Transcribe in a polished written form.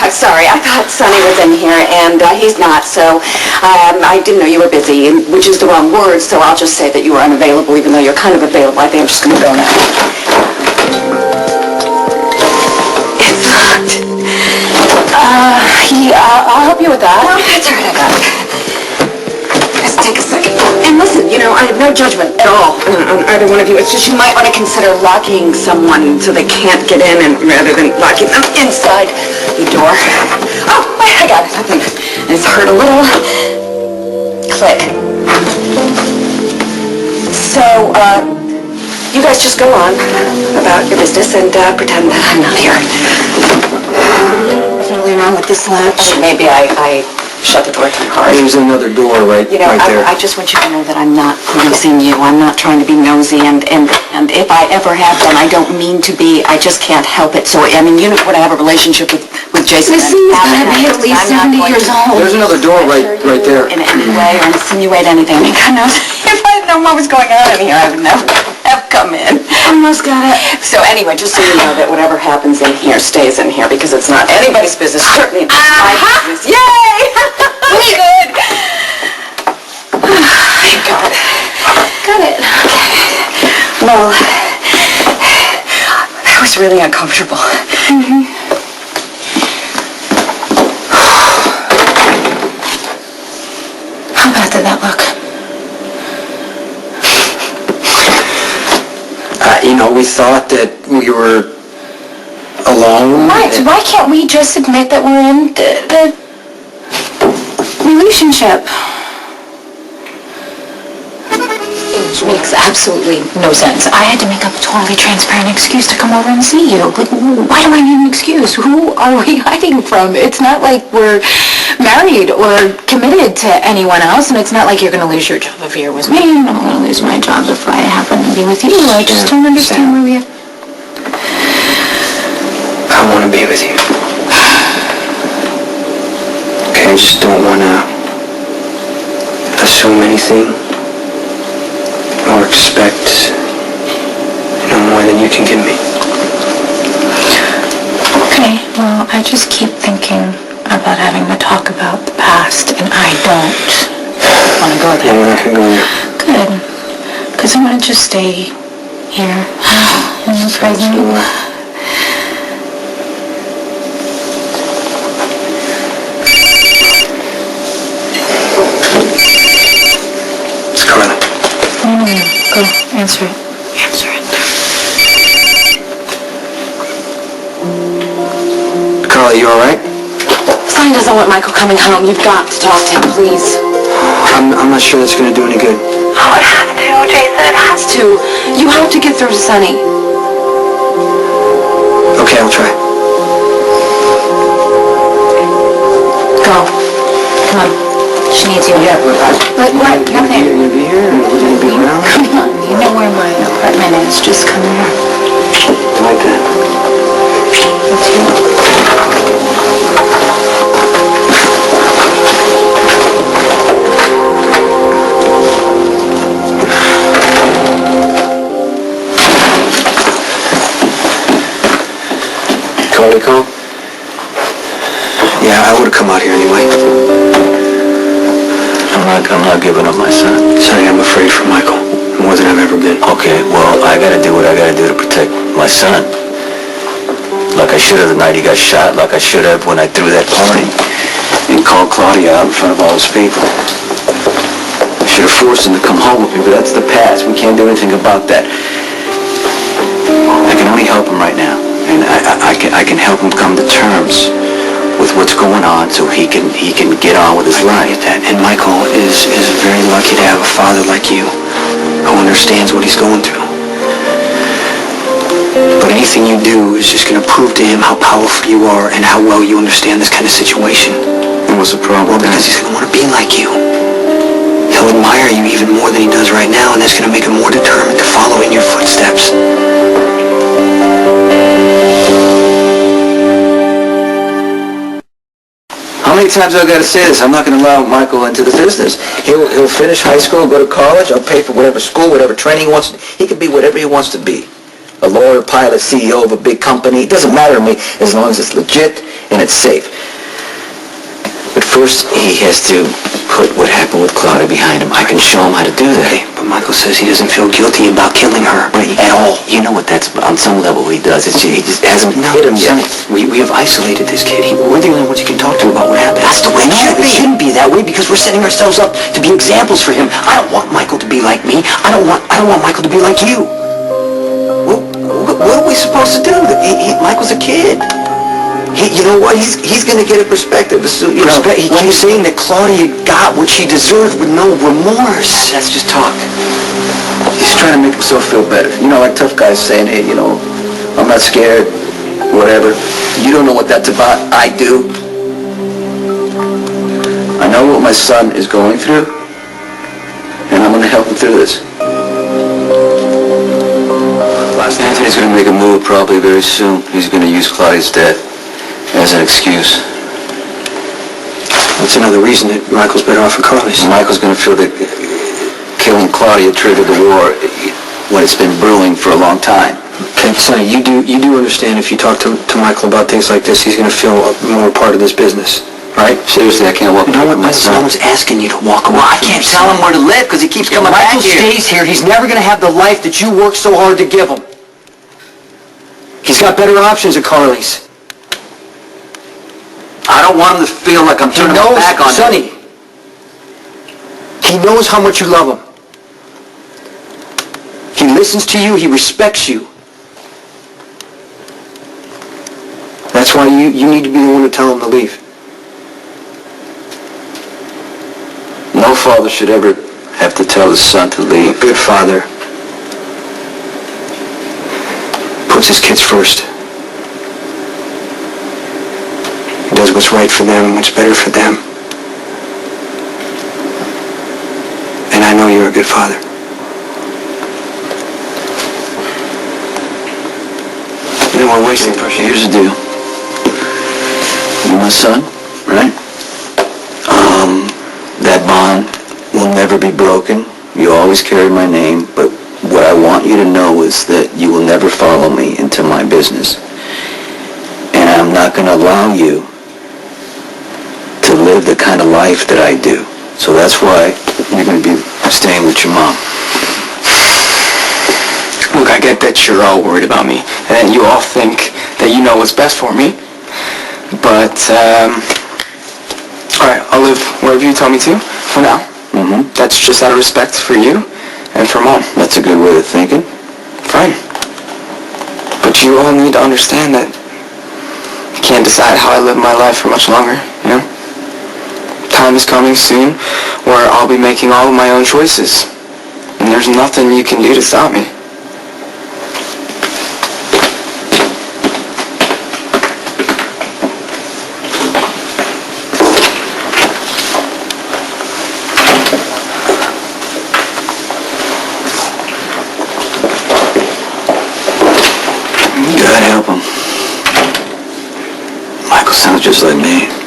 I'm sorry. I thought Sonny was in here, and he's not, so I didn't know you were busy, which is the wrong word, so I'll just say that you were unavailable, even though you're kind of available. I think I'm just going to go now. It's locked. I'll help you with that. No, that's all right. I got it. Let's take a second. And listen, I have no judgment at all on either one of you. It's just you might want to consider locking someone so they can't get in, and rather than locking them inside the door. Oh, I got it. I think it's hurt a little. Click. So, you guys just go on about your business and pretend that I'm not here. Definitely wrong with this latch. Maybe I shut the door too hard. There's another door right there. I just want you to know that I'm not policing you. I'm not trying to be nosy, and if I ever have been, I don't mean to be. I just can't help it. So, I mean, you know what, I have a relationship with Jason. Listen, he's gotta be at least 70 years old. There's another door right there. In any way or insinuate anything. I mean, God knows, if I had known what was going on in here, I would never have come in. Almost got it. So anyway, just so you know that whatever happens in here stays in here, because it's not anybody's business, certainly not my business. Yay! Pretty good. Thank God. Got it. Okay. Well, that was really uncomfortable. Mm-hmm. How bad did that look? We thought that we were alone. Right. Why can't we just admit that we're in the relationship? Which makes absolutely no sense. I had to make up a totally transparent excuse to come over and see you. Like, why do I need an excuse? Who are we hiding from? It's not like we're married or committed to anyone else, and it's not like you're going to lose your job if you're with me, and I'm going to lose my job if I happen to be with you. I just don't understand where we are. I want to be with you. Okay, I just don't want to assume anything or expect more than you can give me. Okay, well, I just keep thinking about having to talk about the past, and I don't want to go there. No, we're not going to go there. Good, because I want to just stay here in the present. It's Carla. Go, answer it. Answer it. Carla, you all right? Sonny doesn't want Michael coming home. You've got to talk to him, please. I'm not sure that's going to do any good. Oh, it has to, Jason. It has to. You have to get through to Sonny. Okay, I'll try. Go. Come on. She needs you. Yeah, but What? Come there. You're going to be here and we're going to be around? Come on. You know where my apartment is. Just come here. Like that. That's you. Carly call? Yeah, I would have come out here anyway. I'm not giving up my son. Sonny, I'm afraid for Michael, more than I've ever been. Okay, well, I gotta do what I gotta do to protect my son. Like I should have the night he got shot, like I should have when I threw that party and called Claudia out in front of all his people. I should have forced him to come home with me, but that's the past. We can't do anything about that. I can only help him right now, and I can help him come to terms with what's going on so he can get on with his life. I get that. And Michael is very lucky to have a father like you who understands what he's going through. But anything you do is just going to prove to him how powerful you are and how well you understand this kind of situation. And what's the problem? Well, because he's going to want to be like you. He'll admire you even more than he does right now, and that's going to make him more determined to follow in your footsteps. How many times I've got to say this? I'm not going to allow Michael into the business. He'll finish high school, go to college. I'll pay for whatever school, whatever training he wants. He can be whatever he wants to be. a lawyer, pilot, CEO of a big company. It doesn't matter to me as long as it's legit and it's safe. But first, he has to put what happened with Claudia behind him. I can show him how to do that. But Michael says he doesn't feel guilty about killing her at all. You know what that's, on some level, he does. He just hasn't hit him yet. We have isolated this kid. We're the only ones you can talk to about what happened. That's the way it should be. It shouldn't be that way because we're setting ourselves up to be examples for him. I don't want Michael to be like me. I don't want Michael to be like you. What are we supposed to do? Michael's a kid. You know what? He's going to get a perspective. When you're saying that Claudia got what she deserved with no remorse. That's just talk. He's trying to make himself feel better. You know, like tough guys saying, hey, you know, I'm not scared, whatever. You don't know what that's about. I do. I know what my son is going through, and I'm going to help him through this. Anthony's going to make a move probably very soon. He's going to use Claudia's death as an excuse. That's another reason that Michael's better off with Carly's. Michael's going to feel that killing Claudia triggered the war when it's been brewing for a long time. Okay, Sonny, you do understand if you talk to Michael about things like this, he's going to feel more part of this business, right? Seriously, I can't walk away with my son. No one's asking you to walk away. Well, I can't tell him where to live because he keeps coming back here. If Michael stays here, he's never going to have the life that you worked so hard to give him. He's got better options at Carly's. I don't want him to feel like I'm turning my back on him. Sonny, he knows how much you love him. He listens to you, he respects you. That's why you need to be the one to tell him to leave. No father should ever have to tell his son to leave. A good father puts his kids first. He does what's right for them and what's better for them. And I know you're a good father. You know, we're wasting pressure. Here's the deal. You're my son, right? That bond will never be broken. You always carry my name, but what I want you to know is that you will never follow me into my business. And I'm not going to allow you to live the kind of life that I do. So that's why you're going to be staying with your mom. Look, I get that you're all worried about me, and you all think that you know what's best for me. But, alright, I'll live wherever you tell me to, for now. Mm-hmm. That's just out of respect for you and for Mom. That's a good way of thinking. Fine. But you all need to understand that you can't decide how I live my life for much longer, you know? Time is coming soon where I'll be making all of my own choices. And there's nothing you can do to stop me. God help him. Michael sounds just like me.